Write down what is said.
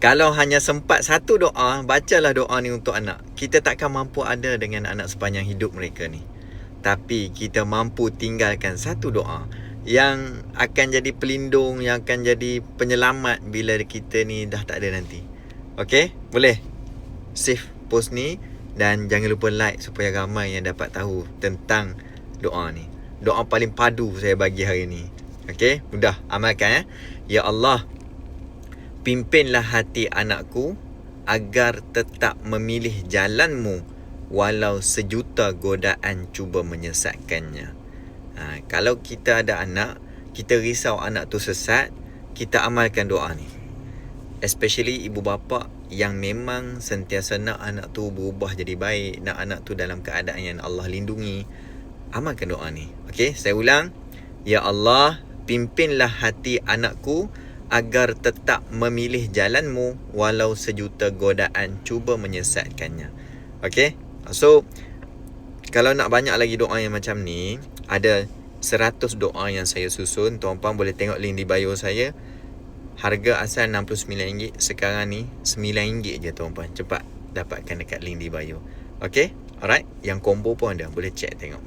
Kalau hanya sempat satu doa, bacalah doa ni untuk anak. Kita takkan mampu ada dengan anak sepanjang hidup mereka ni. Tapi kita mampu tinggalkan satu doa yang akan jadi pelindung, yang akan jadi penyelamat bila kita ni dah tak ada nanti. Okey? Boleh? Save post ni dan jangan lupa like supaya ramai yang dapat tahu tentang doa ni. Doa paling padu saya bagi hari ni. Okey? Mudah amalkan. Ya Allah, pimpinlah hati anakku agar tetap memilih jalan-Mu walau sejuta godaan cuba menyesatkannya. Kalau kita ada anak, kita risau anak tu sesat, kita amalkan doa ni. Especially ibu bapa yang memang sentiasa nak anak tu berubah jadi baik, nak anak tu dalam keadaan yang Allah lindungi, amalkan doa ni. Okey, saya ulang. Ya Allah, pimpinlah hati anakku agar tetap memilih jalan-Mu walau sejuta godaan cuba menyesatkannya. Okey? So, kalau nak banyak lagi doa yang macam ni, ada 100 doa yang saya susun. Tuan-puan boleh tengok link di bio saya. Harga asal RM69, sekarang ni RM9 je tuan-puan. Cepat dapatkan dekat link di bio. Okey? Alright? Yang combo pun ada, boleh check tengok.